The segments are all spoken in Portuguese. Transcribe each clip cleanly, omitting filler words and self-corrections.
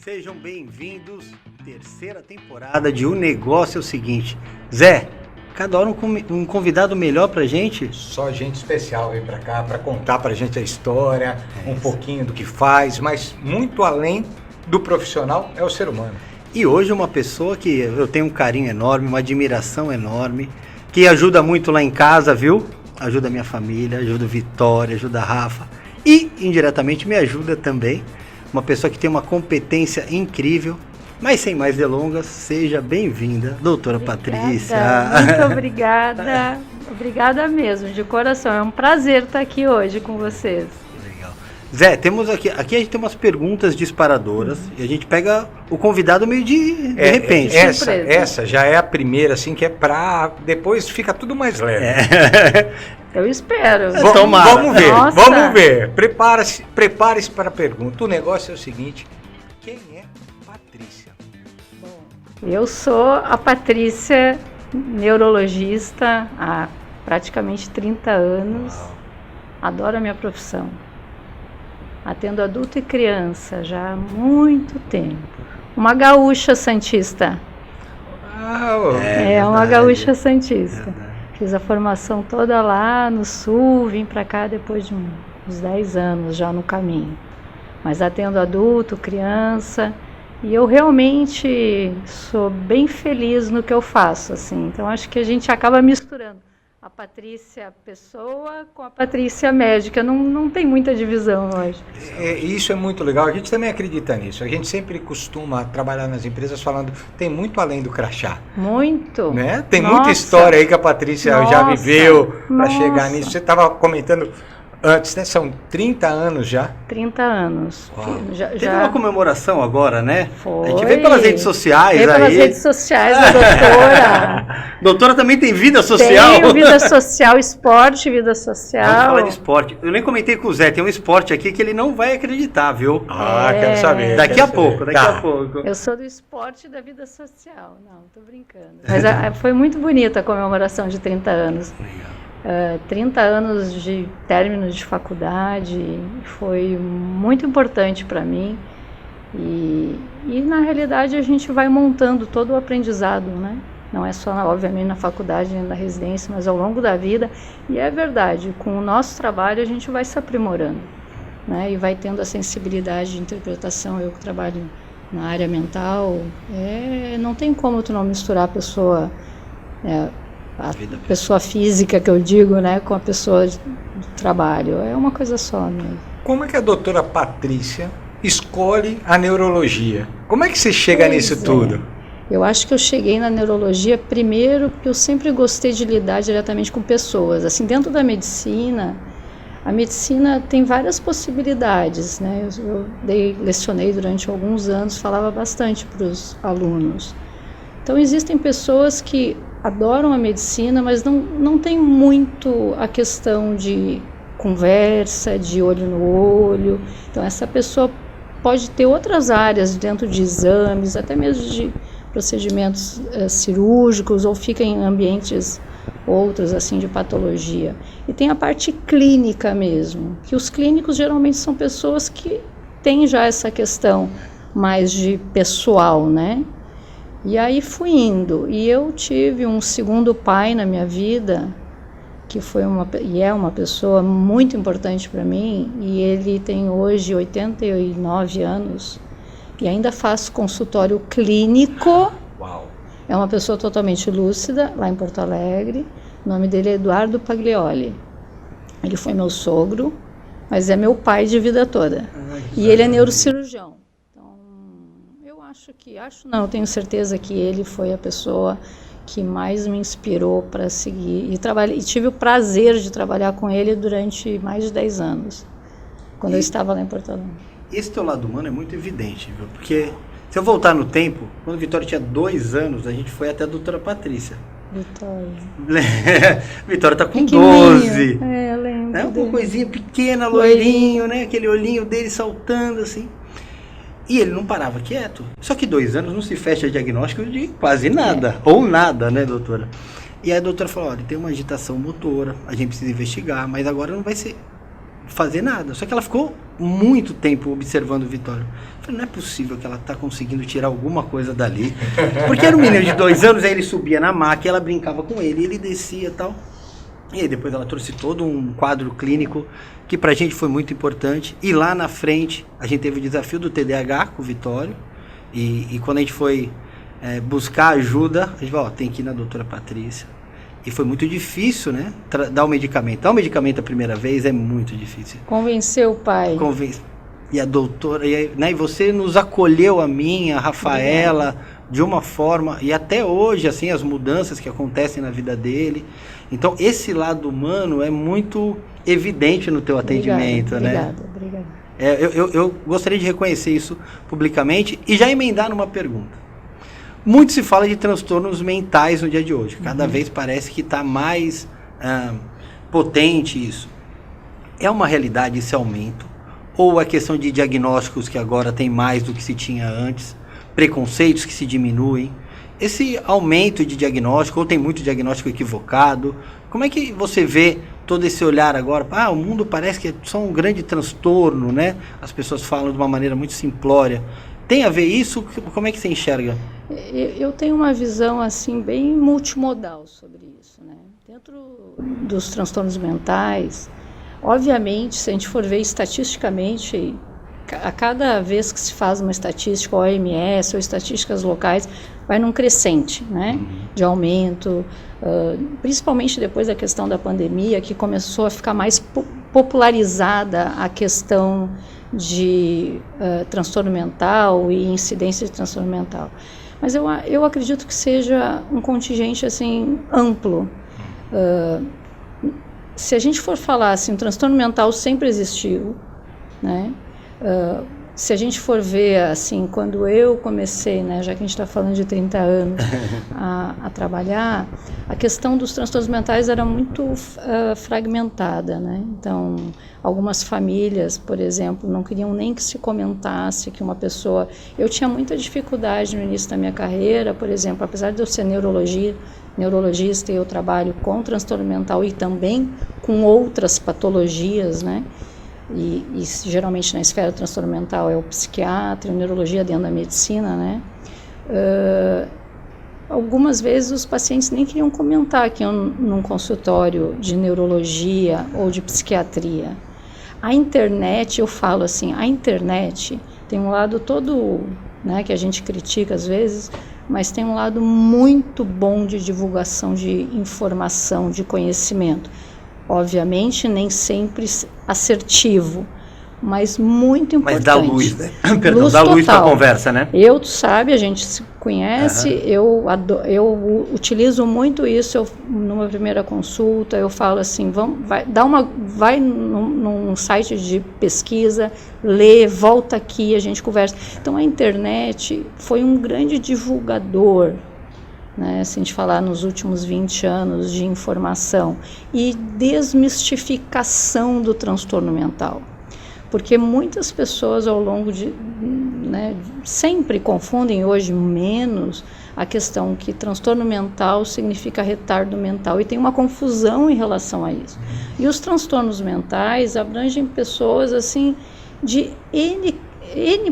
Sejam bem-vindos, terceira temporada de O Negócio é o Seguinte. Zé, cada hora um convidado melhor pra gente? Só gente especial vem pra cá pra contar pra gente a história, um pouquinho do que faz, mas muito além do profissional é o ser humano. E hoje uma pessoa que eu tenho um carinho enorme, uma admiração enorme, que ajuda muito lá em casa, viu? Ajuda a minha família, ajuda o Vitória, ajuda a Rafa e indiretamente me ajuda também. Uma pessoa que tem uma competência incrível, mas sem mais delongas, seja bem-vinda, doutora Patrícia. Muito obrigada, obrigada mesmo, de coração, é um prazer estar aqui hoje com vocês. Legal. Zé, temos aqui a gente tem umas perguntas disparadoras e a gente pega o convidado meio de repente. Essa já é a primeira, assim, que é pra... depois fica tudo mais leve. Eu espero. Vamos ver, Nossa. vamos ver. Prepare-se para a pergunta. O negócio é o seguinte: quem é Patrícia? Bom, eu sou a Patrícia, neurologista há praticamente 30 anos. Uau. Adoro a minha profissão. Atendo adulto e criança já há muito tempo. Uma gaúcha santista. Uma gaúcha santista. Fiz a formação toda lá no sul, vim para cá depois de uns 10 anos já no caminho. Mas atendo adulto, criança, e eu realmente sou bem feliz no que eu faço, assim. Então acho que a gente acaba misturando a Patrícia pessoa com a Patrícia médica, não tem muita divisão hoje. Isso é muito legal, a gente também acredita nisso. A gente sempre costuma trabalhar nas empresas falando, tem muito além do crachá. Muito. Né? Tem muita história aí que a Patrícia já viveu para chegar nisso. Você estava comentando antes, né? São 30 anos já. 30 anos. Teve uma comemoração agora, né? Foi. A gente veio pelas redes sociais veio pelas aí. redes sociais, a doutora. Doutora também tem vida social? Tenho vida social, esporte, vida social. Vamos falar de esporte. Eu nem comentei com o Zé, tem um esporte aqui que ele não vai acreditar, viu? Quero saber. Daqui a pouco. Eu sou do esporte e da vida social. Não, tô brincando. Mas foi muito bonita a comemoração de 30 anos. Legal. 30 anos de término de faculdade foi muito importante para mim e na realidade a gente vai montando todo o aprendizado, né? Não é só, obviamente, na faculdade, na residência, mas ao longo da vida. E é verdade, com o nosso trabalho a gente vai se aprimorando, né? E vai tendo a sensibilidade de interpretação. Eu que trabalho na área mental, não tem como tu não misturar a pessoa... a pessoa física que eu digo, né, com a pessoa de trabalho, é uma coisa só mesmo. Como é que a doutora Patrícia escolhe a neurologia? Como é que você chega nisso tudo? Eu acho que eu cheguei na neurologia primeiro porque eu sempre gostei de lidar diretamente com pessoas. Assim, dentro da medicina, a medicina tem várias possibilidades, né? Eu lecionei durante alguns anos, falava bastante para os alunos. Então existem pessoas que adoram a medicina, mas não tem muito a questão de conversa, de olho no olho. Então essa pessoa pode ter outras áreas dentro de exames, até mesmo de procedimentos cirúrgicos, ou fica em ambientes outros assim de patologia. E tem a parte clínica mesmo, que os clínicos geralmente são pessoas que têm já essa questão mais de pessoal, né? E aí fui indo, e eu tive um segundo pai na minha vida, que foi uma pessoa muito importante para mim, e ele tem hoje 89 anos, e ainda faz consultório clínico. Uau. É uma pessoa totalmente lúcida, lá em Porto Alegre. O nome dele é Eduardo Paglioli. Ele foi meu sogro, mas é meu pai de vida toda. E ele é neurocirurgião. Eu tenho certeza que ele foi a pessoa que mais me inspirou para seguir e tive o prazer de trabalhar com ele durante mais de 10 anos, quando eu estava lá em Porto Alegre. Esse teu lado humano é muito evidente, viu? Porque se eu voltar no tempo, quando a Vitória tinha 2 anos, a gente foi até a doutora Patrícia. Vitória tá com 12. Eu lembro. Uma coisinha pequena, loirinho, né? Aquele olhinho dele saltando assim. E ele não parava quieto. Só que 2 anos não se fecha diagnóstico de quase nada, ou nada, né, doutora? E aí a doutora falou, olha, tem uma agitação motora, a gente precisa investigar, mas agora não vai fazer nada. Só que ela ficou muito tempo observando o Vitório. Eu falei, não é possível que ela tá conseguindo tirar alguma coisa dali. Porque era um menino de 2 anos, aí ele subia na maca, ela brincava com ele, ele descia e tal. E aí depois ela trouxe todo um quadro clínico que pra gente foi muito importante. E lá na frente, a gente teve o desafio do TDAH com o Vitório. E quando a gente foi buscar ajuda, a gente falou, tem que ir na doutora Patrícia. E foi muito difícil, né? Dar o medicamento. Dar o medicamento a primeira vez é muito difícil. Convencer o pai. E a doutora, né? E você nos acolheu a mim, a Rafaela, de uma forma, e até hoje, assim, as mudanças que acontecem na vida dele. Então, esse lado humano é muito evidente no teu atendimento, né? Obrigada. Eu gostaria de reconhecer isso publicamente e já emendar numa pergunta. Muito se fala de transtornos mentais no dia de hoje. Cada vez parece que está mais potente isso. É uma realidade esse aumento? Ou é questão de diagnósticos que agora tem mais do que se tinha antes? Preconceitos que se diminuem? Esse aumento de diagnóstico, ou tem muito diagnóstico equivocado? Como é que você vê todo esse olhar agora? O mundo parece que é só um grande transtorno, né? As pessoas falam de uma maneira muito simplória. Tem a ver isso? Como é que você enxerga? Eu tenho uma visão assim bem multimodal sobre isso, né? Dentro dos transtornos mentais, obviamente, se a gente for ver estatisticamente, a cada vez que se faz uma estatística OMS ou estatísticas locais, vai num crescente, né? De aumento, principalmente depois da questão da pandemia, que começou a ficar mais popularizada a questão de transtorno mental e incidência de transtorno mental. Mas eu acredito que seja um contingente assim amplo. Se a gente for falar assim, o transtorno mental sempre existiu, né? Se a gente for ver assim, quando eu comecei, né, já que a gente está falando de 30 anos a trabalhar, a questão dos transtornos mentais era muito fragmentada, né? Então, algumas famílias, por exemplo, não queriam nem que se comentasse que uma pessoa... Eu tinha muita dificuldade no início da minha carreira, por exemplo, apesar de eu ser neurologista e eu trabalho com transtorno mental e também com outras patologias, né? E geralmente na esfera do transtorno mental é o psiquiatra, a neurologia dentro da medicina, né? Algumas vezes os pacientes nem queriam comentar que iam num consultório de neurologia ou de psiquiatria. A internet, eu falo assim, a internet tem um lado todo, né, que a gente critica às vezes, mas tem um lado muito bom de divulgação de informação, de conhecimento. Obviamente, nem sempre assertivo, mas muito importante. Mas dá luz, né? Perdão, dá luz para a conversa, né? Tu sabe, a gente se conhece, eu utilizo muito isso, numa primeira consulta, eu falo assim, vai num site de pesquisa, lê, volta aqui, a gente conversa. Então, a internet foi um grande divulgador, né, se a gente falar nos últimos 20 anos de informação e desmistificação do transtorno mental, porque muitas pessoas ao longo de, né, sempre confundem hoje menos a questão que transtorno mental significa retardo mental e tem uma confusão em relação a isso. E os transtornos mentais abrangem pessoas assim de N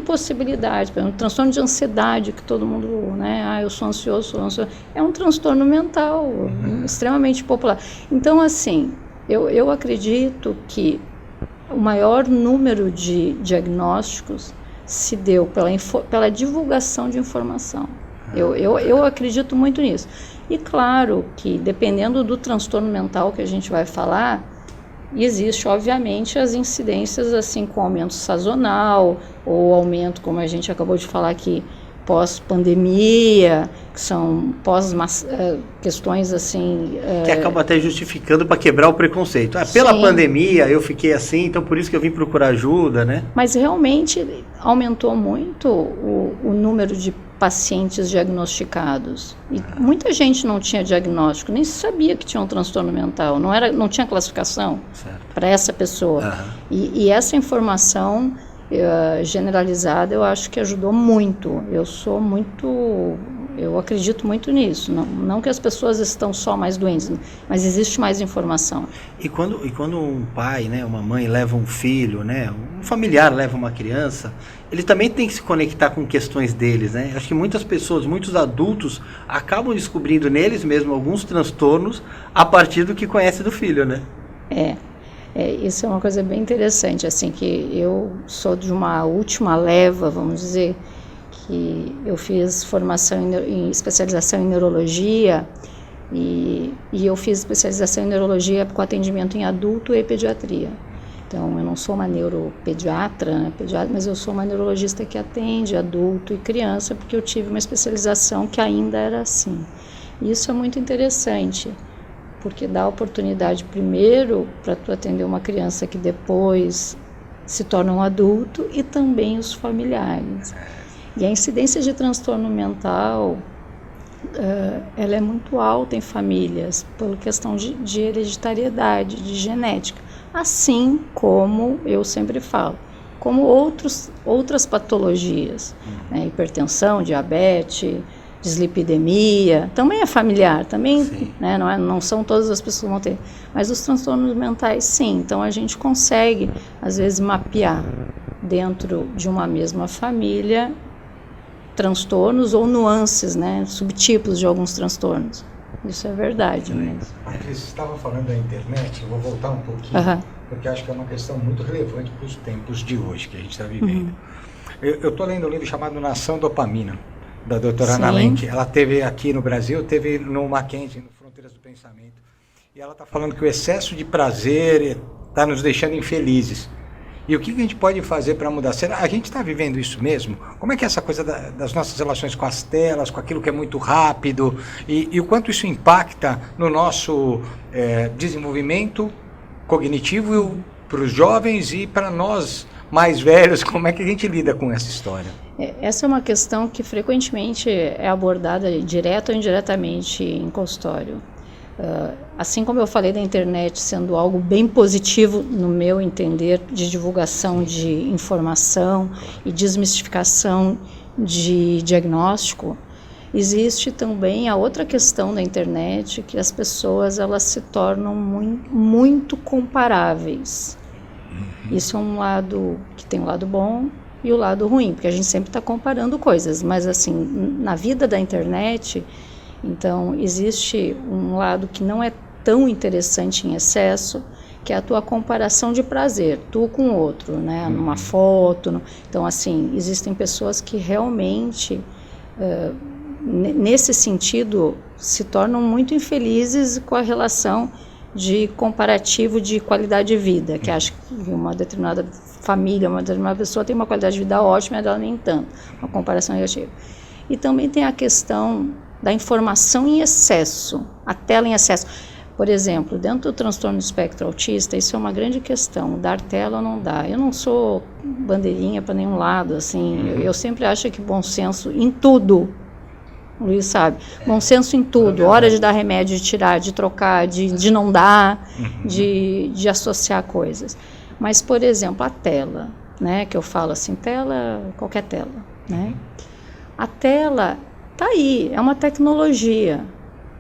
possibilidades, por exemplo, transtorno de ansiedade, que todo mundo, né, eu sou ansioso, é um transtorno mental extremamente popular. Então, assim, eu acredito que o maior número de diagnósticos se deu pela divulgação de informação. Eu acredito muito nisso. E claro que, dependendo do transtorno mental que a gente vai falar, existe, obviamente, as incidências assim com aumento sazonal ou aumento, como a gente acabou de falar aqui, pós-pandemia, que são questões assim... Que acaba até justificando para quebrar o preconceito. Pela pandemia eu fiquei assim, então por isso que eu vim procurar ajuda, né? Mas realmente aumentou muito o número de pacientes diagnosticados. E muita gente não tinha diagnóstico, nem sabia que tinha um transtorno mental, não tinha classificação para essa pessoa. E essa informação generalizada, eu acho que ajudou muito. Eu acredito muito nisso. Não que as pessoas estão só mais doentes, mas existe mais informação. E quando um pai, né, uma mãe leva um filho, né, um familiar leva uma criança, ele também tem que se conectar com questões deles, né? Acho que muitas pessoas, muitos adultos acabam descobrindo neles mesmos alguns transtornos a partir do que conhece do filho, né? Isso é uma coisa bem interessante, assim, que eu sou de uma última leva, vamos dizer, que eu fiz formação em especialização em neurologia e eu fiz especialização em neurologia com atendimento em adulto e pediatria. Então, eu não sou uma neuropediatra, né, mas eu sou uma neurologista que atende adulto e criança, porque eu tive uma especialização que ainda era assim. E isso é muito interessante, porque dá oportunidade primeiro para tu atender uma criança que depois se torna um adulto e também os familiares. E a incidência de transtorno mental, ela é muito alta em famílias, por questão de hereditariedade, de genética. Assim como, eu sempre falo, como outras patologias, né, hipertensão, diabetes, dislipidemia, também é familiar, também, né, não são todas as pessoas que vão ter, mas os transtornos mentais sim, então a gente consegue às vezes mapear dentro de uma mesma família transtornos ou nuances, né, subtipos de alguns transtornos. Isso é verdade mesmo. Você estava falando da internet, eu vou voltar um pouquinho, porque acho que é uma questão muito relevante para os tempos de hoje que a gente está vivendo. Eu estou lendo um livro chamado Nação Dopamina, da doutora Ana Lenk. Ela teve aqui no Brasil, teve no Mackenzie, no Fronteiras do Pensamento, e ela está falando que o excesso de prazer está nos deixando infelizes. E o que a gente pode fazer para mudar? Será a gente está vivendo isso mesmo? Como é que é essa coisa das nossas relações com as telas, com aquilo que é muito rápido, e o quanto isso impacta no nosso desenvolvimento cognitivo para os jovens e para nós mais velhos? Como é que a gente lida com essa história? Essa é uma questão que frequentemente é abordada direto ou indiretamente em consultório. Assim como eu falei da internet sendo algo bem positivo no meu entender de divulgação de informação e desmistificação de diagnóstico, existe também a outra questão da internet, que as pessoas elas se tornam muito comparáveis. Isso é um lado que tem um lado bom e o lado ruim, porque a gente sempre está comparando coisas, mas assim, na vida da internet, então existe um lado que não é tão interessante em excesso, que é a tua comparação de prazer, tu com o outro, né, numa foto. Então, assim, existem pessoas que realmente, nesse sentido, se tornam muito infelizes com a relação de comparativo de qualidade de vida, que acha que uma determinada família, uma determinada pessoa tem uma qualidade de vida ótima e dela nem tanto, uma comparação negativa. E também tem a questão da informação em excesso, a tela em excesso. Por exemplo, dentro do transtorno do espectro autista, isso é uma grande questão, dar tela ou não dar. Eu não sou bandeirinha para nenhum lado, assim, eu sempre acho que bom senso em tudo, o Luiz sabe, bom senso em tudo, hora de dar remédio, de tirar, de trocar, de não dar, de associar coisas. Mas, por exemplo, a tela, né, que eu falo assim, tela, qualquer tela, né, a tela está aí, é uma tecnologia.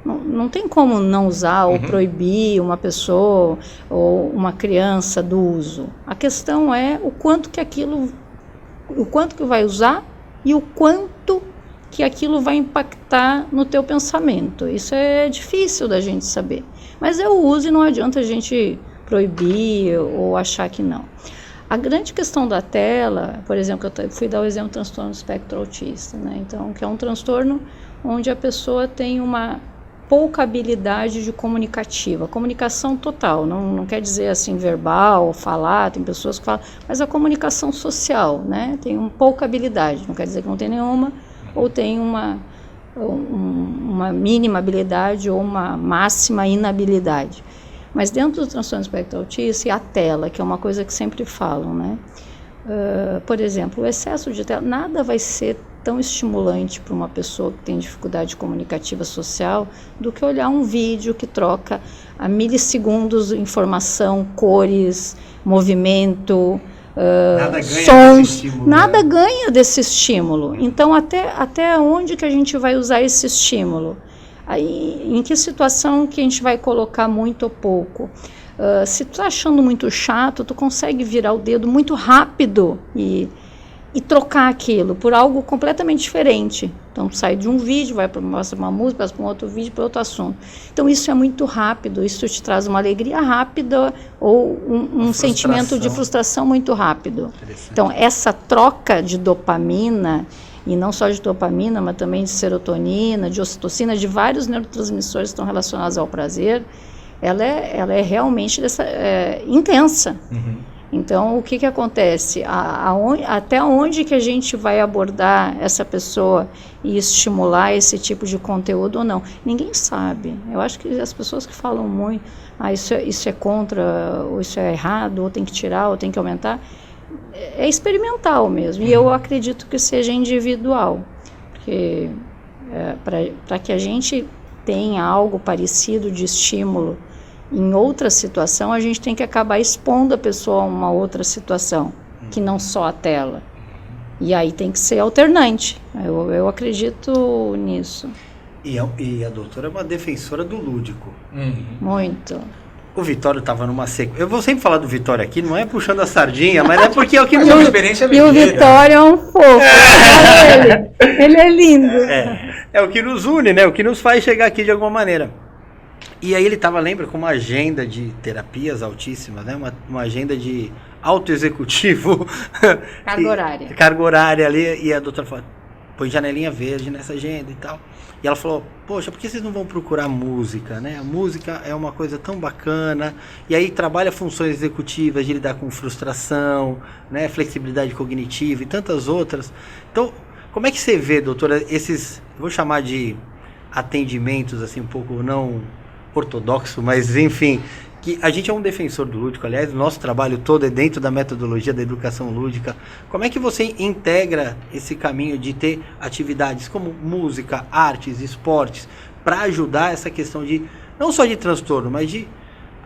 Não tem como não usar ou proibir uma pessoa ou uma criança do uso. A questão é o quanto que vai usar e o quanto que aquilo vai impactar no teu pensamento. Isso é difícil da gente saber. Mas é o uso e não adianta a gente proibir ou achar que não. A grande questão da tela, por exemplo, eu fui dar o exemplo do transtorno do espectro autista, né? Então, que é um transtorno onde a pessoa tem uma pouca habilidade de comunicativa, comunicação total, não quer dizer assim verbal, falar, tem pessoas que falam, mas a comunicação social, né? Tem pouca habilidade, não quer dizer que não tem nenhuma, ou tem uma mínima habilidade ou uma máxima inabilidade. Mas dentro do transtorno do espectro autista, e a tela, que é uma coisa que sempre falam, né? Por exemplo, o excesso de tela, nada vai ser tão estimulante para uma pessoa que tem dificuldade comunicativa social do que olhar um vídeo que troca a milissegundos informação, cores, movimento, sons, nada ganha desse estímulo. Então, até onde que a gente vai usar esse estímulo? Aí, em que situação que a gente vai colocar muito ou pouco? Se tu está achando muito chato, tu consegue virar o dedo muito rápido e trocar aquilo por algo completamente diferente. Então, tu sai de um vídeo, vai para uma música, passa para um outro vídeo, para outro assunto. Então, isso é muito rápido, isso te traz uma alegria rápida ou um sentimento de frustração muito rápido. Então, essa troca de dopamina, e não só de dopamina, mas também de serotonina, de ocitocina, de vários neurotransmissores que estão relacionados ao prazer, ela é realmente intensa. Então, o que acontece? Até onde que a gente vai abordar essa pessoa e estimular esse tipo de conteúdo ou não? Ninguém sabe. Eu acho que as pessoas que falam muito, isso é contra, ou isso é errado, ou tem que tirar, ou tem que aumentar, é experimental mesmo. E eu acredito que seja individual. Porque para que a gente tenha algo parecido de estímulo em outra situação, a gente tem que acabar expondo a pessoa a uma outra situação, que não só a tela. E aí tem que ser alternante. Eu acredito nisso. E a doutora é uma defensora do lúdico. Muito. O Vitório estava numa sequência. Eu vou sempre falar do Vitório aqui, não é puxando a sardinha, mas é porque é o que nos une. E o Vitório é um fofo. Ele é lindo. É o que nos une, né? O que nos faz chegar aqui de alguma maneira. E aí ele estava, lembra, com uma agenda de terapias altíssimas, né? Uma agenda de auto-executivo. Carga horária ali. E a doutora falou, põe janelinha verde nessa agenda e tal. E ela falou, poxa, por que vocês não vão procurar música, né? A música é uma coisa tão bacana. E aí trabalha funções executivas de lidar com frustração, né? Flexibilidade cognitiva e tantas outras. Então, como é que você vê, doutora, esses, vou chamar de atendimentos, assim, um pouco não ortodoxo, mas enfim, que a gente é um defensor do lúdico, aliás, o nosso trabalho todo é dentro da metodologia da educação lúdica. Como é que você integra esse caminho de ter atividades como música, artes, esportes, para ajudar essa questão de, não só de transtorno, mas de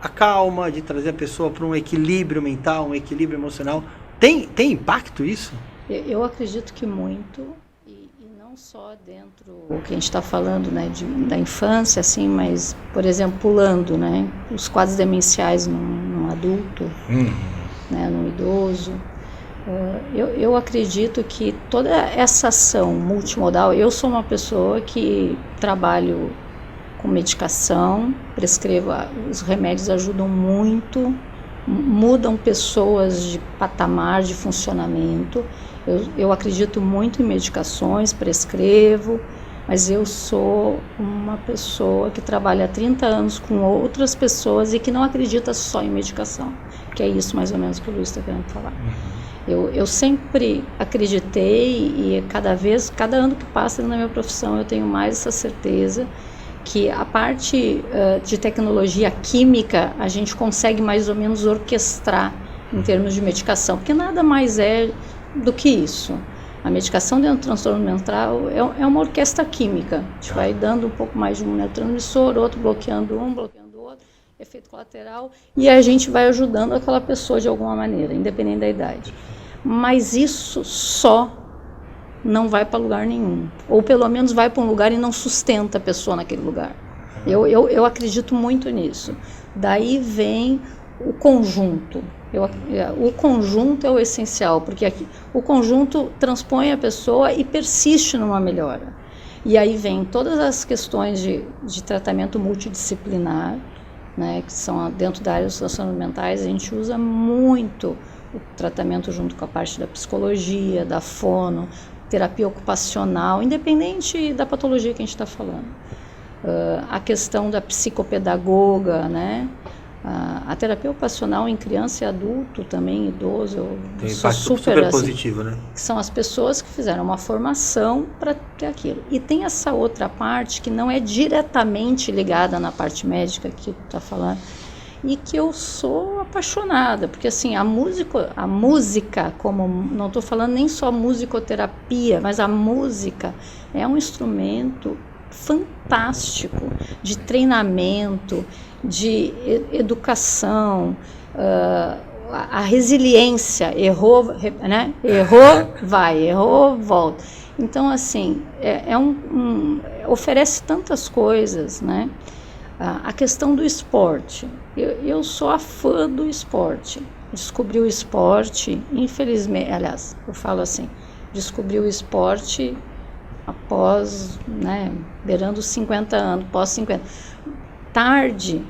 acalma, de trazer a pessoa para um equilíbrio mental, um equilíbrio emocional? Tem impacto isso? Eu acredito que muito. Só dentro o que a gente está falando, né, da infância, assim, mas, por exemplo, pulando, né, os quadros demenciais num adulto, né, num idoso. Eu acredito que toda essa ação multimodal, eu sou uma pessoa que trabalho com medicação, prescrevo, os remédios ajudam muito, mudam pessoas de patamar de funcionamento. Eu acredito muito em medicações, prescrevo, mas eu sou uma pessoa que trabalha há 30 anos com outras pessoas e que não acredita só em medicação, que é isso mais ou menos que o Luiz está querendo falar. Eu sempre acreditei e cada ano que passa na minha profissão eu tenho mais essa certeza que a parte de tecnologia química a gente consegue mais ou menos orquestrar em termos de medicação, porque nada mais é do que isso. A medicação dentro do transtorno mental é uma orquestra química. A gente vai dando um pouco mais de um neurotransmissor, outro bloqueando um, bloqueando o outro, efeito colateral, e a gente vai ajudando aquela pessoa de alguma maneira, independente da idade. Mas isso só não vai para lugar nenhum. Ou pelo menos vai para um lugar e não sustenta a pessoa naquele lugar. Eu acredito muito nisso. Daí vem o conjunto. O conjunto é o essencial, porque aqui, o conjunto transpõe a pessoa e persiste numa melhora. E aí vem todas as questões de tratamento multidisciplinar, né, que são dentro da área dos transtornos mentais. A gente usa muito o tratamento junto com a parte da psicologia, da fono, terapia ocupacional, independente da patologia que a gente está falando. A questão da psicopedagoga, né? A terapia ocupacional em criança e adulto, também idoso, tem impacto super positivo, né? São as pessoas que fizeram uma formação para ter aquilo. E tem essa outra parte que não é diretamente ligada na parte médica que tu está falando, e que eu sou apaixonada, porque assim, a música, como não estou falando nem só musicoterapia, mas a música é um instrumento fantástico de treinamento, de educação. a resiliência, errou, né? Errou, vai, errou, volta. Então, assim, oferece tantas coisas, né? A questão do esporte. Eu sou a fã do esporte. Descobri o esporte, infelizmente, aliás, eu falo assim, descobri o esporte após, né, beirando os 50 anos, pós 50. Tarde,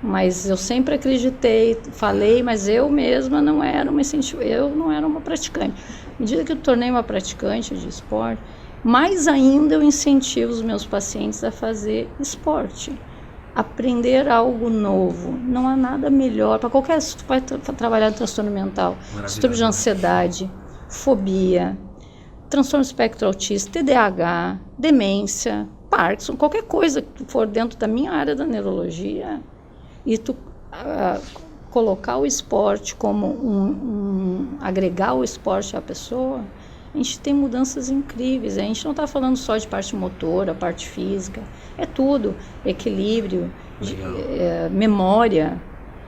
mas eu sempre acreditei, falei, mas eu mesma não era uma praticante. À medida que eu tornei uma praticante de esporte, mais ainda eu incentivo os meus pacientes a fazer esporte. Aprender algo novo. Não há nada melhor para qualquer... Se tu vai trabalhar no transtorno mental, distúrbio de ansiedade, fobia, transtorno espectro autista, TDAH, demência, Parkinson, qualquer coisa que for dentro da minha área da neurologia, e tu colocar o esporte como agregar o esporte à pessoa, a gente tem mudanças incríveis. A gente não está falando só de parte motora, parte física, é tudo, equilíbrio, memória,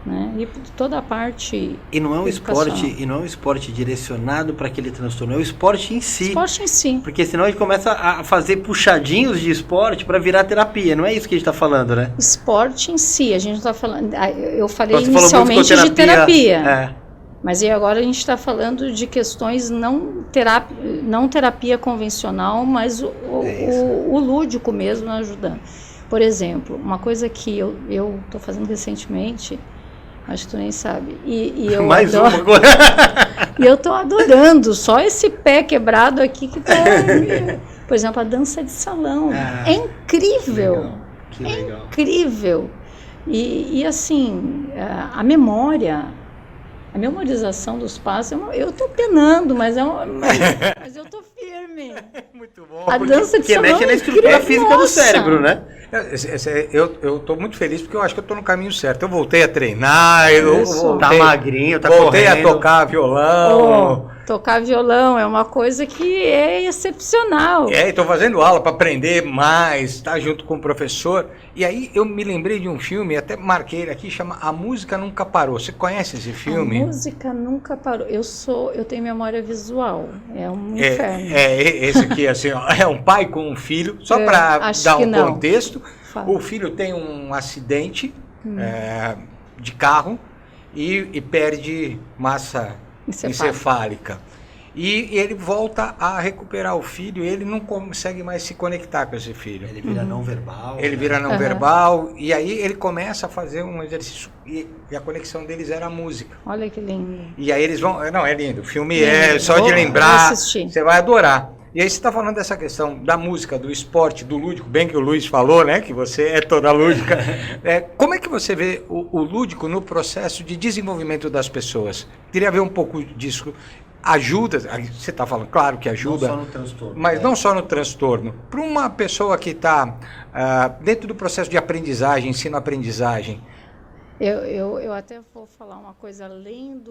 né? E toda a parte. E não é um esporte direcionado para aquele transtorno, é o esporte em si. Esporte em si. Porque senão a gente começa a fazer puxadinhos de esporte para virar terapia, não é isso que a gente está falando, né? Esporte em si, a gente não está falando. Eu falei inicialmente de terapia. Mas agora a gente está falando de questões não terapia convencional, mas o lúdico mesmo ajudando. Por exemplo, uma coisa que eu estou fazendo recentemente, acho que tu nem sabe, e eu mais adoro, uma coisa. E eu estou adorando, só esse pé quebrado aqui que está... Por exemplo, a dança de salão. É incrível. Que legal. É incrível. E assim, a memória... A memorização dos passos, eu estou penando, mas eu estou firme. Muito bom. A dança de salão mexe na estrutura física do cérebro, né? Eu estou muito feliz porque eu acho que eu estou no caminho certo. Eu voltei a treinar, tá magrinho, tá voltei correndo. a tocar violão. Tocar violão é uma coisa que é excepcional. Estou fazendo aula para aprender mais, estar junto com o professor. E aí eu me lembrei de um filme, até marquei ele aqui, chama A Música Nunca Parou. Você conhece esse filme? A Música Nunca Parou. Eu tenho memória visual, é um inferno. Esse aqui, assim, ó, é um pai com um filho, só para dar um contexto. O filho tem um acidente de carro e perde massa encefálica. E ele volta a recuperar o filho e ele não consegue mais se conectar com esse filho. Ele vira não verbal. Ele vira não verbal e aí ele começa a fazer um exercício e a conexão deles era a música. Olha que lindo. E aí eles vão... Não, é lindo. O filme só de lembrar, você vai adorar. E aí você está falando dessa questão da música, do esporte, do lúdico, bem que o Luiz falou, né? Que você é toda lúdica. Como é que você vê o lúdico no processo de desenvolvimento das pessoas? Queria ver um pouco disso. Ajuda, você está falando, claro que ajuda. Não só no transtorno. Mas não só no transtorno. Para uma pessoa que está dentro do processo de aprendizagem, ensino-aprendizagem. Eu até vou falar uma coisa além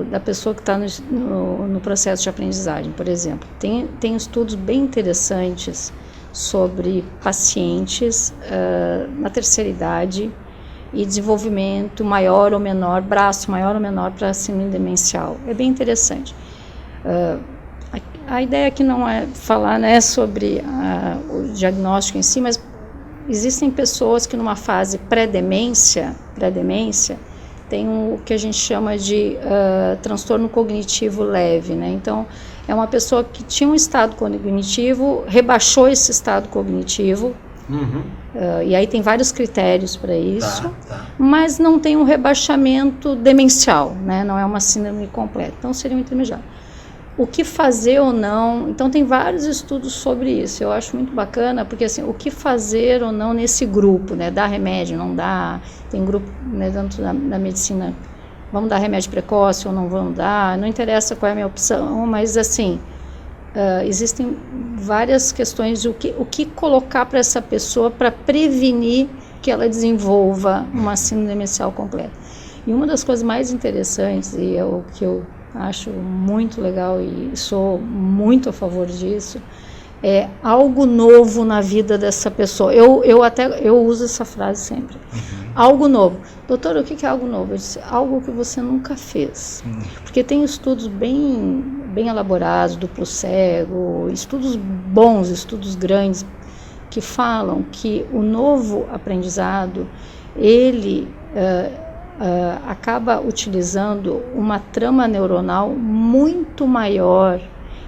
da pessoa que está no processo de aprendizagem. Por exemplo, tem estudos bem interessantes sobre pacientes na terceira idade e desenvolvimento maior ou menor, braço maior ou menor para síndrome demencial. É bem interessante. A ideia aqui não é falar, né, sobre o diagnóstico em si, mas existem pessoas que numa fase pré-demência, tem o que a gente chama de transtorno cognitivo leve, né? Então, é uma pessoa que tinha um estado cognitivo, rebaixou esse estado cognitivo, e aí tem vários critérios para isso, mas não tem um rebaixamento demencial, né? Não é uma síndrome completa, então seria um intermediário. O que fazer ou não, então tem vários estudos sobre isso, eu acho muito bacana, porque assim, o que fazer ou não nesse grupo, né? Dar remédio, não dá, tem grupo, né, dentro da medicina, vamos dar remédio precoce ou não vamos dar, não interessa qual é a minha opção, mas assim, existem várias questões de o que colocar para essa pessoa para prevenir que ela desenvolva uma síndrome demencial completa. E uma das coisas mais interessantes, e é o que eu acho muito legal e sou muito a favor disso, algo novo na vida dessa pessoa. Eu uso essa frase sempre. Algo novo. Doutora, o que é algo novo? Eu disse, algo que você nunca fez. Porque tem estudos bem elaborados, duplo cego, estudos bons, estudos grandes, que falam que o novo aprendizado, ele acaba utilizando uma trama neuronal muito maior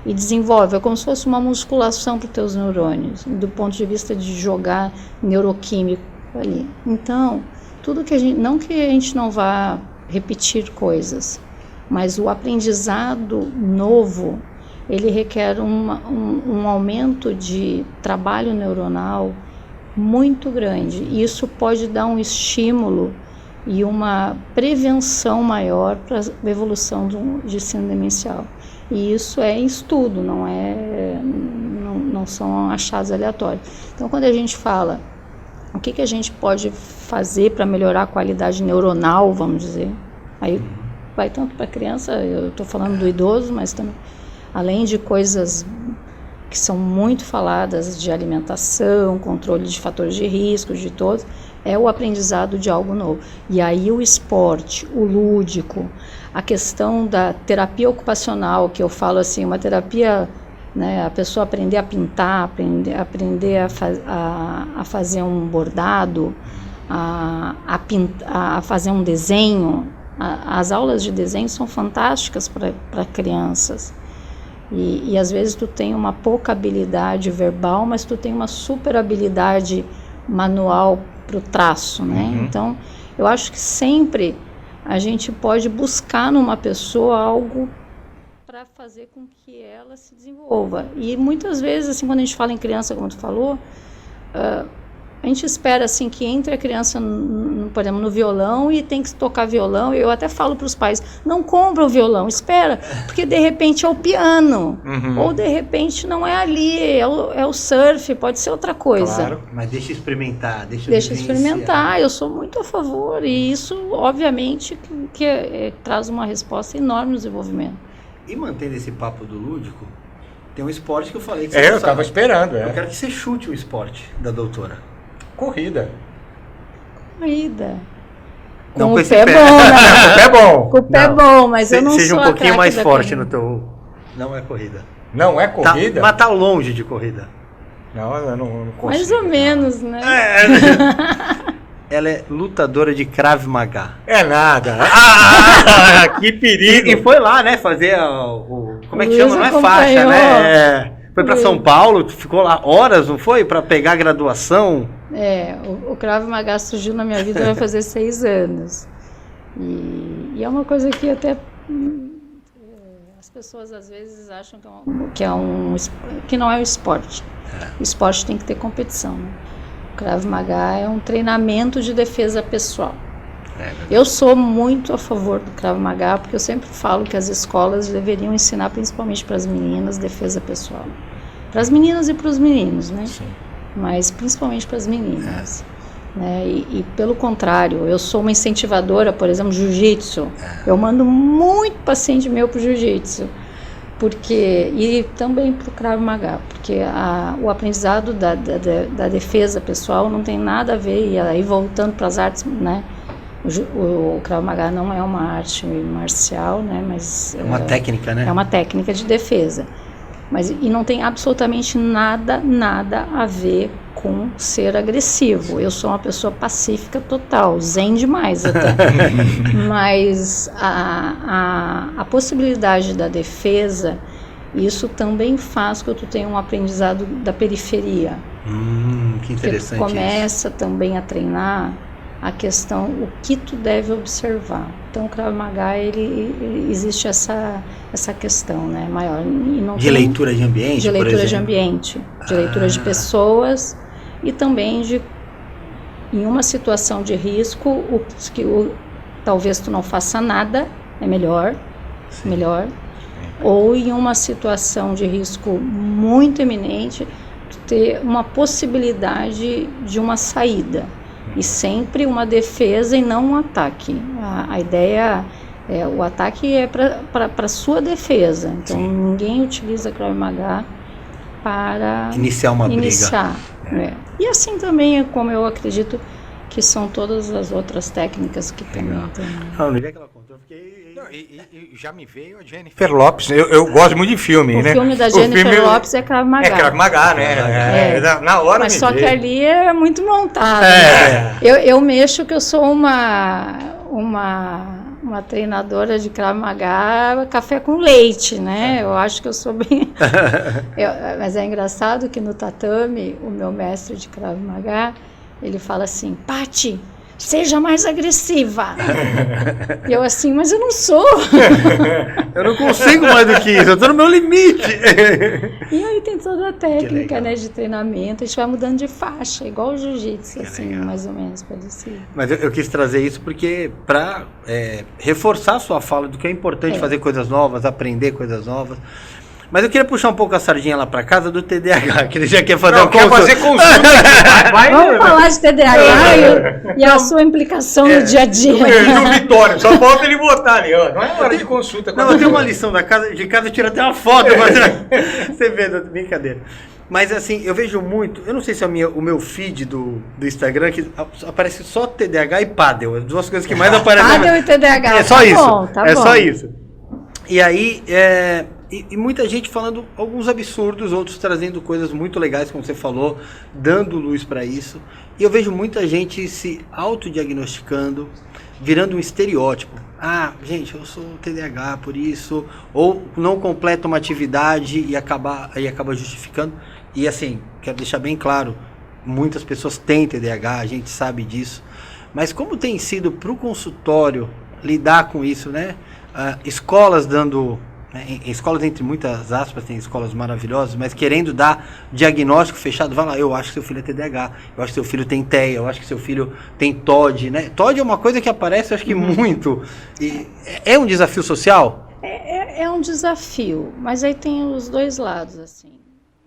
e desenvolve, é como se fosse uma musculação para os teus neurônios, do ponto de vista de jogar neuroquímico ali. Então, tudo que não que a gente não vá repetir coisas, mas o aprendizado novo, ele requer um aumento de trabalho neuronal muito grande. E isso pode dar um estímulo e uma prevenção maior para a evolução de síndrome demencial. E isso é em estudo, não são achados aleatórios. Então, quando a gente fala o que a gente pode fazer para melhorar a qualidade neuronal, vamos dizer, aí vai tanto para a criança, eu estou falando do idoso, mas também, além de coisas que são muito faladas de alimentação, controle de fatores de risco, de todos, é o aprendizado de algo novo. E aí o esporte, o lúdico, a questão da terapia ocupacional, que eu falo assim, uma terapia, né, a pessoa aprender a pintar, aprender a fazer um bordado, a fazer um desenho. As aulas de desenho são fantásticas para crianças. E às vezes tu tem uma pouca habilidade verbal, mas tu tem uma super habilidade manual para o traço, né? Então, eu acho que sempre a gente pode buscar numa pessoa algo para fazer com que ela se desenvolva. E muitas vezes, assim, quando a gente fala em criança, como tu falou, a gente espera assim que entre a criança, por exemplo, no violão e tem que tocar violão. Eu até falo para os pais, não compra o violão, espera, porque de repente é o piano, ou de repente não é ali, é o surf, pode ser outra coisa. Claro, mas deixa experimentar, deixa experimentar, eu sou muito a favor, e isso obviamente que traz uma resposta enorme no desenvolvimento. E mantendo esse papo do lúdico, tem um esporte que eu falei que você eu estava esperando. Eu quero que você chute o esporte da doutora. Corrida. Com o pé bom, né? Com o pé bom. Com o pé bom, mas eu não sou seja um pouquinho mais forte corrida. no teu... Não é corrida. Não é corrida? Mas tá longe de corrida. Não, eu não consigo. Mais ou menos, né? Ela é lutadora de Krav Maga. É nada. Que perigo. E foi lá, né, fazer como é que chama? Não é faixa, né? Foi para São Paulo, ficou lá horas, não foi? Para pegar a graduação. O Krav Maga surgiu na minha vida vai fazer 6 anos. E é uma coisa que até as pessoas às vezes acham que não é o esporte. O esporte tem que ter competição, né? O Krav Maga é um treinamento de defesa pessoal. Eu sou muito a favor do Krav Maga, porque eu sempre falo que as escolas deveriam ensinar, principalmente para as meninas, defesa pessoal. Para as meninas e para os meninos, né? Sim. Mas principalmente para as meninas. Né? E pelo contrário, eu sou uma incentivadora, por exemplo, jiu-jitsu. Eu mando muito paciente meu para o jiu-jitsu. E também para o Krav Maga, porque o aprendizado da defesa pessoal não tem nada a ver, e aí voltando para as artes, né? O Krav Maga não é uma arte marcial, né? Mas é uma técnica, né? É uma técnica de defesa. E não tem absolutamente nada a ver com ser agressivo. Eu sou uma pessoa pacífica total, zen demais até. Mas a possibilidade da defesa, isso também faz com que tu tenha um aprendizado da periferia. Que interessante. Que tu começa também a treinar a questão, o que tu deve observar. Então, o Krav Maga, existe essa questão, né, maior. E não de leitura de ambiente, de leitura de ambiente, de leitura de pessoas, e também em uma situação de risco, talvez tu não faça nada, é melhor. Ou em uma situação de risco muito eminente, tu ter uma possibilidade de uma saída. E sempre uma defesa e não um ataque. A ideia o ataque é para sua defesa. Então ninguém utiliza Krav Maga para iniciar uma briga. Né? E assim também, como eu acredito que são todas as outras técnicas que também tem. Não, no dia que ela contou, eu fiquei... E já me veio a Jennifer Lopes. Eu gosto muito de filme, né? O filme da Jennifer Lopes é Krav Maga. É Krav Maga, né? Na hora mas me só veio. que ali é muito montado. Né? Eu mexo que eu sou uma treinadora de Krav Maga, café com leite, né? Eu acho que eu sou bem... mas é engraçado que no tatame, o meu mestre de Krav Maga, ele fala assim, Pati, seja mais agressiva. E eu assim, mas eu não sou. Eu não consigo mais do que isso, eu estou no meu limite. E aí tem toda a técnica, né, de treinamento, a gente vai mudando de faixa, igual o jiu-jitsu, assim, mais ou menos parecido. Mas eu quis trazer isso porque para reforçar a sua fala do que é importante fazer coisas novas, aprender coisas novas. Mas eu queria puxar um pouco a sardinha lá para casa do TDAH, que ele já quer fazer fazer consulta. Vamos falar de TDAH e a sua implicação no dia a dia. No Vitório, só falta ele botar ali, ó. Não é hora de consulta. Não, eu tenho uma lição de casa, eu tiro até uma foto. Você vê, brincadeira. Mas assim, eu vejo muito, eu não sei se é o meu feed do Instagram, que aparece só TDAH e pádel, as duas coisas que mais aparecem. Pádel e TDAH, é só tá isso, bom, tá é bom. só isso. E aí, e muita gente falando alguns absurdos, outros trazendo coisas muito legais, como você falou, dando luz para isso. E eu vejo muita gente se autodiagnosticando, virando um estereótipo. Ah, gente, eu sou TDAH por isso, ou não completa uma atividade e acaba justificando. E assim, quero deixar bem claro, muitas pessoas têm TDAH, a gente sabe disso. Mas como tem sido para o consultório lidar com isso, né? Escolas dando... Em escolas, entre muitas aspas, tem escolas maravilhosas, mas querendo dar diagnóstico fechado, vai lá, eu acho que seu filho é TDAH, eu acho que seu filho tem TEA, eu acho que seu filho tem TOD, né? TOD é uma coisa que aparece, eu acho que muito. E é um desafio social? É um desafio, mas aí tem os dois lados, assim.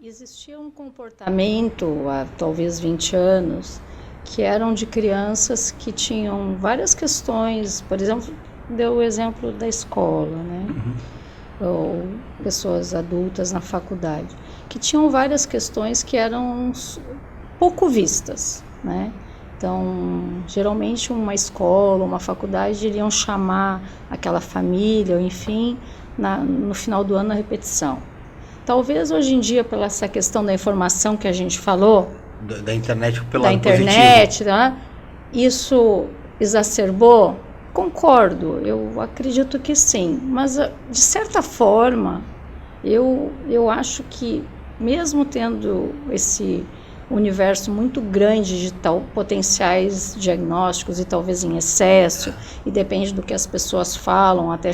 Existia um comportamento, há talvez 20 anos, que eram de crianças que tinham várias questões, por exemplo, deu o exemplo da escola, né? Ou pessoas adultas na faculdade, que tinham várias questões que eram pouco vistas, né? Então, geralmente uma escola, uma faculdade iriam chamar aquela família, enfim, no final do ano na repetição. Talvez hoje em dia, pela essa questão da informação que a gente falou, da internet, pelo lado positivo, né? Isso exacerbou. Concordo, eu acredito que sim, mas de certa forma eu acho que mesmo tendo esse universo muito grande de potenciais diagnósticos e talvez em excesso, e depende do que as pessoas falam até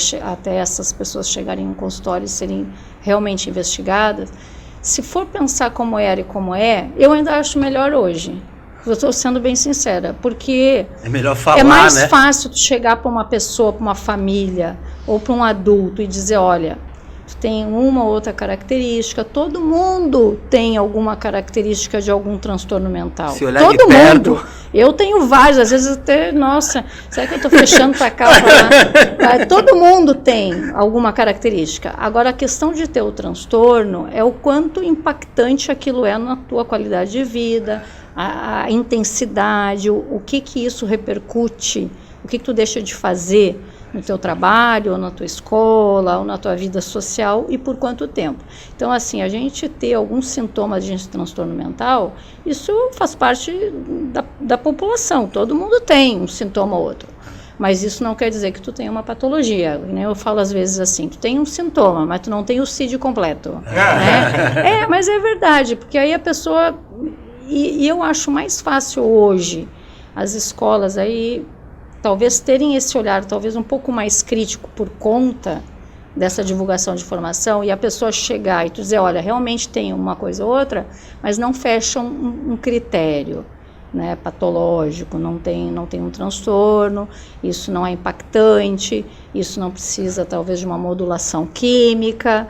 essas pessoas chegarem em um consultório e serem realmente investigadas, se for pensar como era e como eu ainda acho melhor hoje. Eu estou sendo bem sincera, porque é melhor falar, é mais né? fácil tu chegar para uma pessoa, para uma família ou para um adulto e dizer, olha, tu tem uma ou outra característica, todo mundo tem alguma característica de algum transtorno mental. Se olhar todo de mundo. perto. Eu tenho vários, às vezes até, nossa, será que eu estou fechando para cá? Todo mundo tem alguma característica. Agora, a questão de ter o transtorno é o quanto impactante aquilo é na tua qualidade de vida, a intensidade, o que isso repercute, o que tu deixa de fazer no teu trabalho, ou na tua escola, ou na tua vida social, e por quanto tempo. Então, assim, a gente ter alguns sintomas de transtorno mental, isso faz parte da população, todo mundo tem um sintoma ou outro. Mas isso não quer dizer que tu tenha uma patologia, né? Eu falo às vezes assim, tu tem um sintoma, mas tu não tem o CID completo. Né? Mas é verdade, porque aí a pessoa... E eu acho mais fácil hoje as escolas aí talvez terem esse olhar talvez um pouco mais crítico por conta dessa divulgação de informação e a pessoa chegar e tu dizer, olha, realmente tem uma coisa ou outra, mas não fecha um critério, né, patológico, não tem um transtorno, isso não é impactante, isso não precisa talvez de uma modulação química.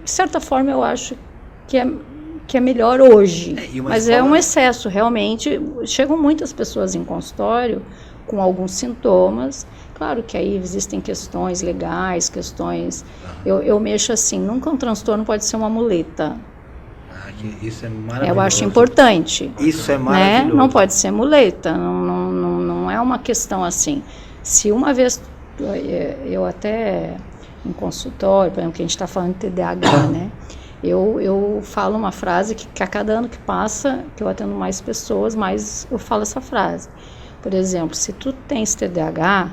De certa forma eu acho que é melhor hoje, mas é um excesso, realmente. Chegam muitas pessoas em consultório com alguns sintomas Claro que aí existem questões legais, questões... Eu mexo assim, nunca um transtorno pode ser uma muleta. Isso é maravilhoso. Eu acho importante. Isso é maravilhoso. Né? Não pode ser muleta, não é uma questão assim. Se uma vez, eu até em consultório, por exemplo, que a gente está falando de TDAH, né? Eu falo uma frase que a cada ano que passa, que eu atendo mais pessoas, mais eu falo essa frase. Por exemplo, se tu tens TDAH,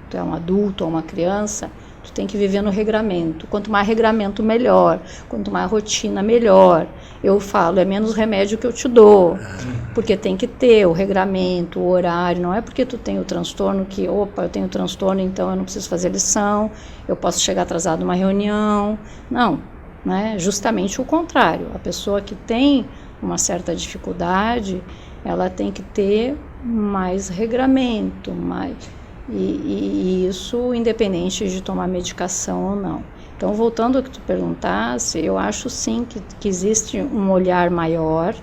tu é um adulto ou uma criança, tu tem que viver no regramento. Quanto mais regramento, melhor. Quanto mais rotina, melhor. Eu falo, é menos remédio que eu te dou. Porque tem que ter o regramento, o horário. Não é porque tu tem o transtorno que, opa, eu tenho transtorno, então eu não preciso fazer lição, eu posso chegar atrasado numa reunião. Não, né? Justamente o contrário. A pessoa que tem uma certa dificuldade, ela tem que ter mais regramento, mais... E isso independente de tomar medicação ou não. Então, voltando ao que tu perguntasse, eu acho sim que existe um olhar maior,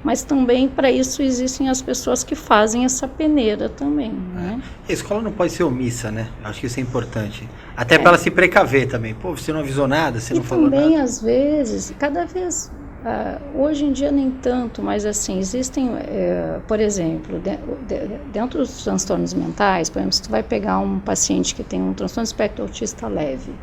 mas também para isso existem as pessoas que fazem essa peneira também, né? A escola não pode ser omissa, né? Acho que isso é importante. Até para ela se precaver também. Pô, você não avisou nada, você não falou nada. E também, às vezes, cada vez... hoje em dia nem tanto, mas assim, existem, por exemplo, dentro dos transtornos mentais, por exemplo, se tu vai pegar um paciente que tem um transtorno espectro autista leve,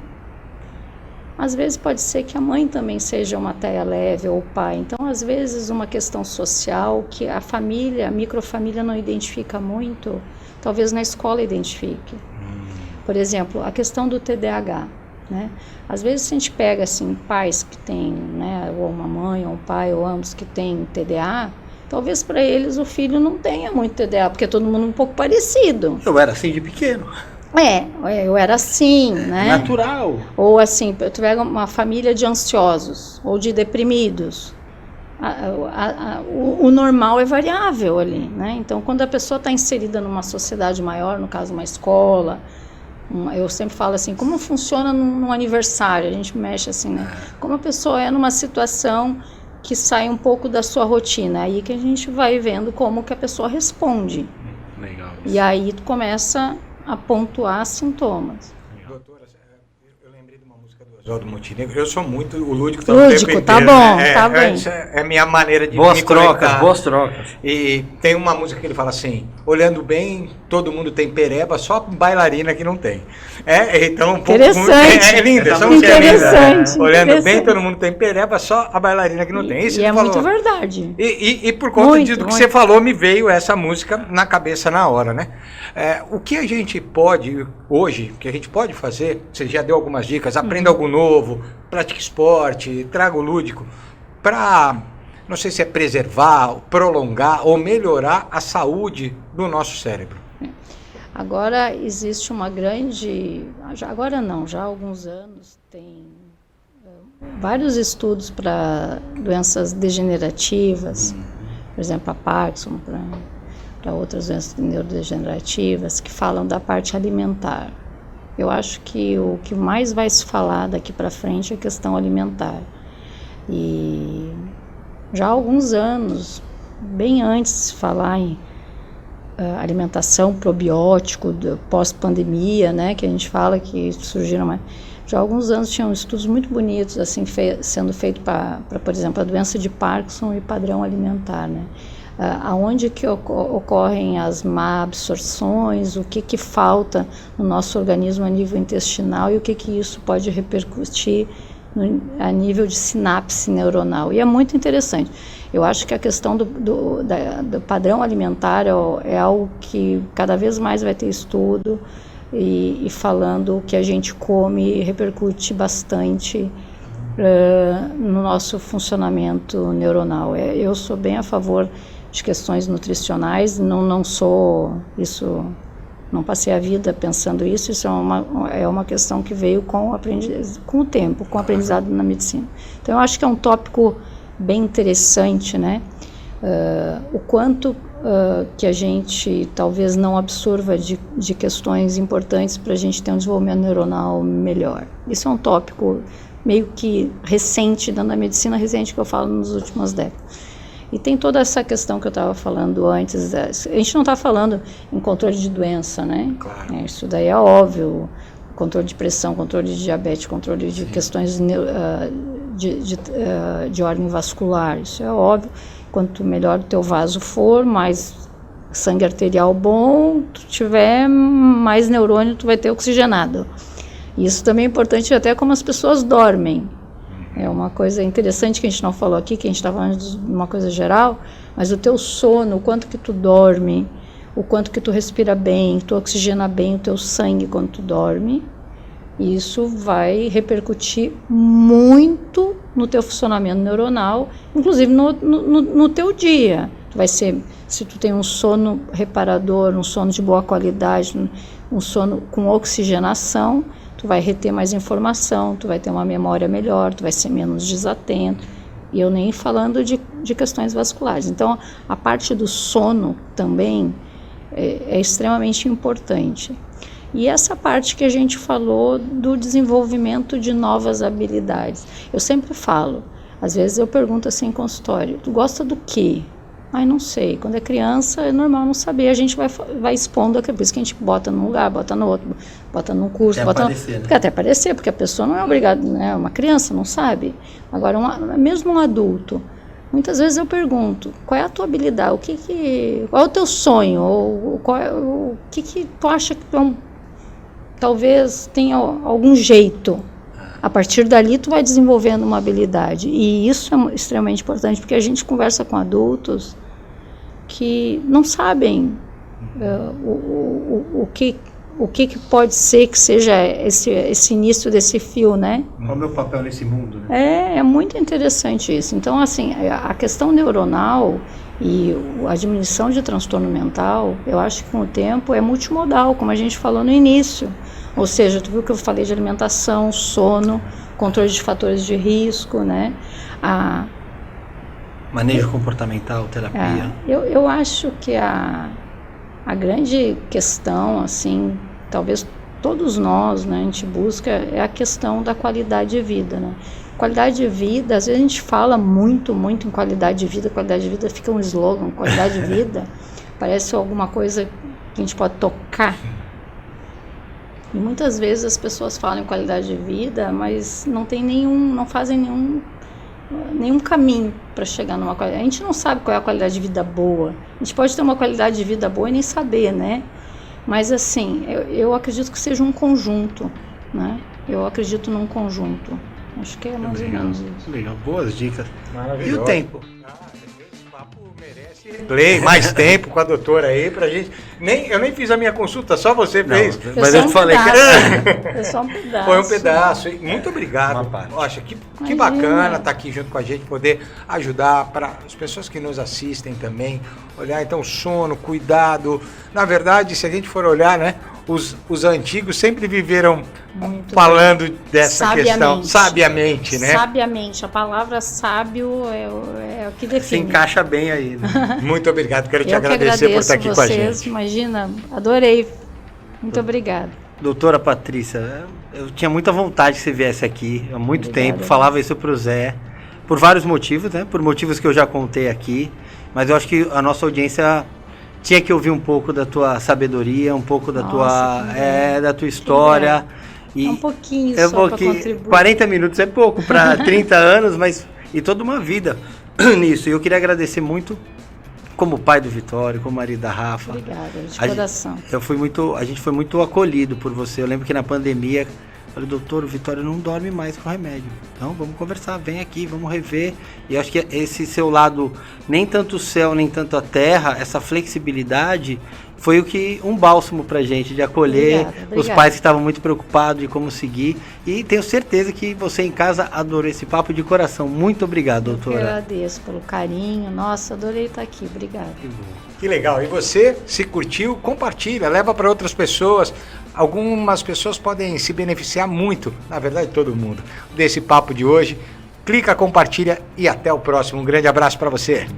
às vezes pode ser que a mãe também seja uma TEA leve ou o pai, então às vezes uma questão social que a família, a microfamília não identifica muito, talvez na escola identifique. Por exemplo, a questão do TDAH. Né? Às vezes a gente pega assim, pais que têm, né, ou uma mãe ou um pai ou ambos que têm TDA, talvez para eles o filho não tenha muito TDA, porque é todo mundo um pouco parecido. Eu era assim de pequeno. Eu era assim, né? Natural. Ou assim, tu pega uma família de ansiosos ou de deprimidos. O normal é variável ali, né? Então, quando a pessoa está inserida numa sociedade maior, no caso uma escola, eu sempre falo assim, como funciona num aniversário, a gente mexe assim, né? Como a pessoa é numa situação que sai um pouco da sua rotina, aí que a gente vai vendo como que a pessoa responde. Legal. E aí tu começa a pontuar sintomas. Doutora, eu lembrei de uma música do Oswaldo Montenegro, eu sou muito o lúdico também. Lúdico, tá bom, tá bem. Essa é a minha maneira de boas me trocas, conectar. boas trocas. E tem uma música que ele fala assim, olhando bem, todo mundo tem pereba, só bailarina que não tem. Então, interessante. É linda, essa música é linda. Olhando bem, todo mundo tem pereba, só a bailarina que não tem. Isso e é falou. muito verdade. E por conta do que você falou, me veio essa música na cabeça na hora, né? O que a gente pode, hoje, que a gente pode fazer, você já deu algumas dicas, aprenda algo novo, pratique esporte, traga o lúdico, para, não sei se é preservar, prolongar ou melhorar a saúde do nosso cérebro. Agora existe uma grande, agora não, já há alguns anos tem vários estudos para doenças degenerativas, por exemplo a Parkinson, para outras doenças neurodegenerativas, que falam da parte alimentar. Eu acho que o que mais vai se falar daqui para frente é a questão alimentar. E já há alguns anos, bem antes de se falar em alimentação probiótico, pós-pandemia, né, que a gente fala que surgiram mais. Já há alguns anos tinham estudos muito bonitos assim, sendo feitos para, por exemplo, a doença de Parkinson e padrão alimentar, né? Aonde que ocorrem as má absorções, o que falta no nosso organismo a nível intestinal e o que isso pode repercutir a nível de sinapse neuronal. E é muito interessante. Eu acho que a questão do padrão alimentar é algo que cada vez mais vai ter estudo e falando o que a gente come repercute bastante no nosso funcionamento neuronal. Eu sou bem a favor de questões nutricionais, não sou isso, não passei a vida pensando isso é uma questão que veio com o tempo, com o aprendizado na medicina. Então eu acho que é um tópico bem interessante, né? O quanto que a gente talvez não absorva de questões importantes para a gente ter um desenvolvimento neuronal melhor. Isso é um tópico meio que recente, dentro da medicina recente que eu falo nas últimas décadas. E tem toda essa questão que eu estava falando antes. A gente não está falando em controle de doença, né? Claro. Isso daí é óbvio. Controle de pressão, controle de diabetes, controle de questões de ordem vascular. Isso é óbvio. Quanto melhor o teu vaso for, mais sangue arterial bom, tu tiver mais neurônio, tu vai ter oxigenado. Isso também é importante até como as pessoas dormem. É uma coisa interessante que a gente não falou aqui, que a gente está falando de uma coisa geral, mas o teu sono, o quanto que tu dorme, o quanto que tu respira bem, tu oxigena bem o teu sangue quando tu dorme, isso vai repercutir muito no teu funcionamento neuronal, inclusive no teu dia. Vai ser, se tu tem um sono reparador, um sono de boa qualidade, um sono com oxigenação, tu vai reter mais informação, tu vai ter uma memória melhor, tu vai ser menos desatento, e eu nem falando de questões vasculares. Então, a parte do sono também é extremamente importante. E essa parte que a gente falou do desenvolvimento de novas habilidades. Eu sempre falo, às vezes eu pergunto assim em consultório, tu gosta do quê? Ai, não sei. Quando é criança, é normal não saber. A gente vai expondo, por isso que a gente bota num lugar, bota no outro, bota num curso. Até aparecer, né? Até aparecer, porque a pessoa não é obrigada, né? Uma criança não sabe. Agora, mesmo um adulto, muitas vezes eu pergunto, qual é a tua habilidade? Qual é o teu sonho? Ou o que tu acha que talvez tenha algum jeito? A partir dali, tu vai desenvolvendo uma habilidade. E isso é extremamente importante, porque a gente conversa com adultos que não sabem o que pode ser que seja esse início desse fio, né? Qual é o meu papel nesse mundo, né? É muito interessante isso. Então, assim, a questão neuronal e a diminuição de transtorno mental, eu acho que com o tempo é multimodal, como a gente falou no início. Ou seja, tu viu que eu falei de alimentação, sono, controle de fatores de risco, né? Manejo comportamental, terapia. Eu acho que a grande questão, assim, talvez todos nós, né, a gente busca, é a questão da qualidade de vida, né? Qualidade de vida, às vezes a gente fala muito em qualidade de vida fica um slogan, qualidade de vida, parece alguma coisa que a gente pode tocar. E muitas vezes as pessoas falam em qualidade de vida, mas não fazem nenhum caminho para chegar numa qualidade. A gente não sabe qual é a qualidade de vida boa. A gente pode ter uma qualidade de vida boa e nem saber, né? Mas assim, eu acredito que seja um conjunto, né? Eu acredito num conjunto. Acho que é mais ou menos isso. Legal, boas dicas. Maravilhoso. E o tempo? Esse papo merece play, mais tempo com a doutora aí pra gente. Eu nem fiz a minha consulta, só você fez. Mas eu te falei que foi só um pedaço. Foi um pedaço. Muito obrigado. Poxa, que bacana estar aqui junto com a gente, poder ajudar para as pessoas que nos assistem também. Olhar, então, sono, cuidado. Na verdade, se a gente for olhar, né, os antigos sempre viveram muito falando bem. Dessa questão sabiamente, né? Sabiamente. A palavra sábio é o que define. Se encaixa bem aí, né? Muito obrigado. Quero te agradecer por estar aqui com a gente. Imagina, adorei. Muito obrigada. Doutora Patrícia, eu tinha muita vontade que você viesse aqui há muito tempo, falava isso para o Zé, por vários motivos, né? Por motivos que eu já contei aqui, mas eu acho que a nossa audiência tinha que ouvir um pouco da tua sabedoria, um pouco da tua história. E um pouquinho só para contribuir. 40 minutos é pouco para 30 anos, mas e toda uma vida nisso. E eu queria agradecer muito como pai do Vitório, como marido da Rafa. Obrigada, de coração. A gente foi muito acolhido por você. Eu lembro que na pandemia, eu falei, doutor, o Vitório não dorme mais com remédio. Então vamos conversar, vem aqui, vamos rever. E acho que esse seu lado, nem tanto o céu, nem tanto a terra, essa flexibilidade, foi um bálsamo pra gente, de acolher os pais que estavam muito preocupados de como seguir. E tenho certeza que você em casa adorou esse papo de coração. Muito obrigado, doutora. Eu agradeço pelo carinho. Nossa, adorei estar aqui. Obrigada. Que legal. E você, se curtiu, compartilha, leva para outras pessoas. Algumas pessoas podem se beneficiar muito, na verdade todo mundo, desse papo de hoje. Clica, compartilha e até o próximo. Um grande abraço para você.